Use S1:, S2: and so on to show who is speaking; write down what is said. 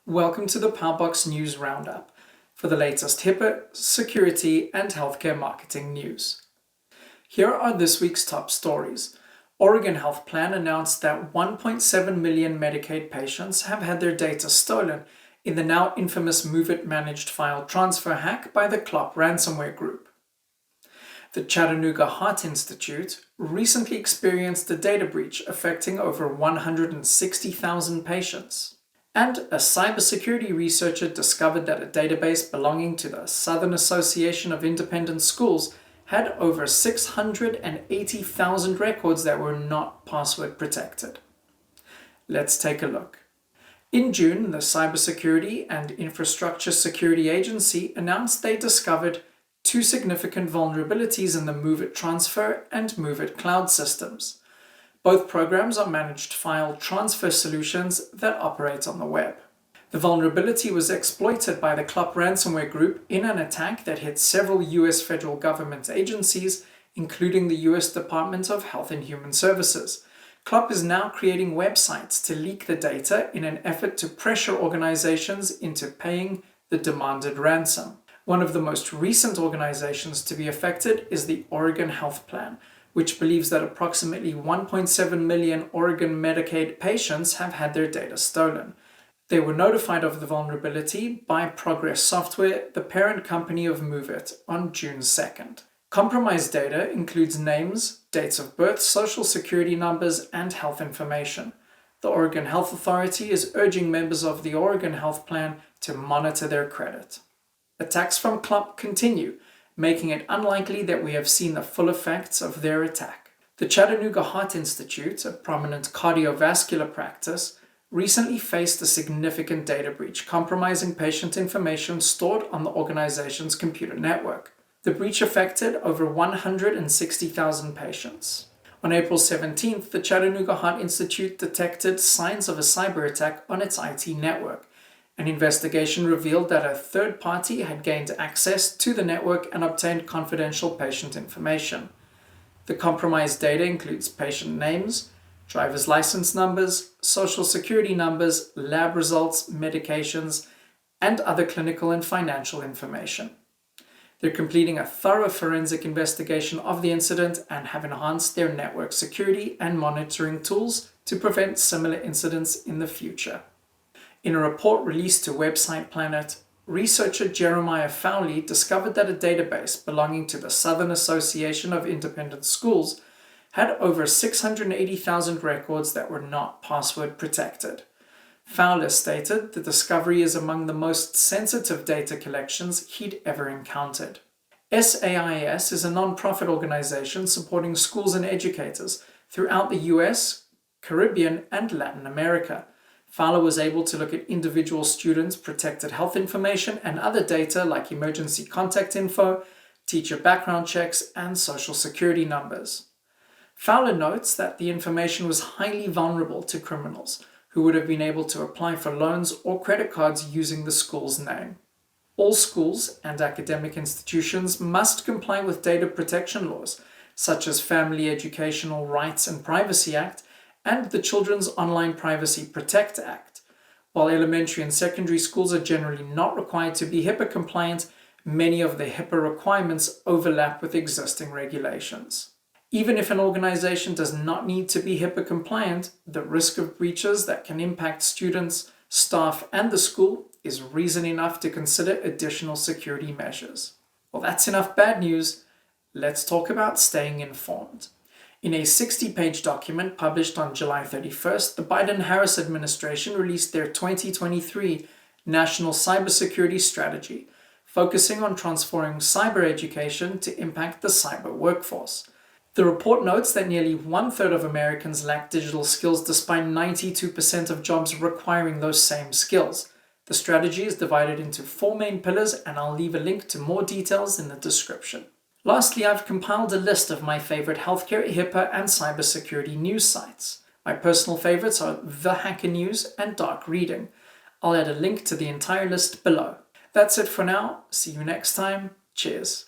S1: Welcome to the Paubox News Roundup for the latest HIPAA, security, and healthcare marketing news. Here are this week's top stories. Oregon Health Plan announced that 1.7 million Medicaid patients have had their data stolen in the now infamous MOVEit managed file transfer hack by the CLOP ransomware group. The Chattanooga Heart Institute recently experienced a data breach affecting over 160,000 patients. And a cybersecurity researcher discovered that a database belonging to the Southern Association of Independent Schools had over 680,000 records that were not password protected. Let's take a look. In June, the Cybersecurity and Infrastructure Security Agency announced they discovered two significant vulnerabilities in the MOVEit transfer and MOVEit cloud systems. Both programs are managed file transfer solutions that operate on the web. The vulnerability was exploited by the CLOP ransomware group in an attack that hit several U.S. federal government agencies, including the U.S. Department of Health and Human Services. CLOP is now creating websites to leak the data in an effort to pressure organizations into paying the demanded ransom. One of the most recent organizations to be affected is the Oregon Health Plan, which believes that approximately 1.7 million Oregon Medicaid patients have had their data stolen. They were notified of the vulnerability by Progress Software, the parent company of MOVEit, on June 2nd. Compromised data includes names, dates of birth, social security numbers, and health information. The Oregon Health Authority is urging members of the Oregon Health Plan to monitor their credit. Attacks from CLOP continue, making it unlikely that we have seen the full effects of their attack. The Chattanooga Heart Institute, a prominent cardiovascular practice, recently faced a significant data breach compromising patient information stored on the organization's computer network. The breach affected over 160,000 patients. On April 17th, the Chattanooga Heart Institute detected signs of a cyber attack on its IT network. An investigation revealed that a third party had gained access to the network and obtained confidential patient information. The compromised data includes patient names, driver's license numbers, social security numbers, lab results, medications, and other clinical and financial information. They're completing a thorough forensic investigation of the incident and have enhanced their network security and monitoring tools to prevent similar incidents in the future. In a report released to Website Planet, researcher Jeremiah Fowley discovered that a database belonging to the Southern Association of Independent Schools had over 680,000 records that were not password protected. Fowler stated the discovery is among the most sensitive data collections he'd ever encountered. SAIS is a non-profit organization supporting schools and educators throughout the US, Caribbean, and Latin America. Fowler was able to look at individual students' protected health information and other data like emergency contact info, teacher background checks, and social security numbers. Fowler notes that the information was highly vulnerable to criminals who would have been able to apply for loans or credit cards using the school's name. All schools and academic institutions must comply with data protection laws, such as Family Educational Rights and Privacy Act and the Children's Online Privacy Protect Act. While elementary and secondary schools are generally not required to be HIPAA compliant, many of the HIPAA requirements overlap with existing regulations. Even if an organization does not need to be HIPAA compliant, the risk of breaches that can impact students, staff, and the school is reason enough to consider additional security measures. Well, that's enough bad news. Let's talk about staying informed. In a 60-page document published on July 31st, the Biden-Harris administration released their 2023 National Cybersecurity Strategy, focusing on transforming cyber education to impact the cyber workforce. The report notes that nearly one-third of Americans lack digital skills despite 92% of jobs requiring those same skills. The strategy is divided into 4 main pillars, and I'll leave a link to more details in the description. Lastly, I've compiled a list of my favorite healthcare, HIPAA, and cybersecurity news sites. My personal favorites are The Hacker News and Dark Reading. I'll add a link to the entire list below. That's it for now. See you next time. Cheers.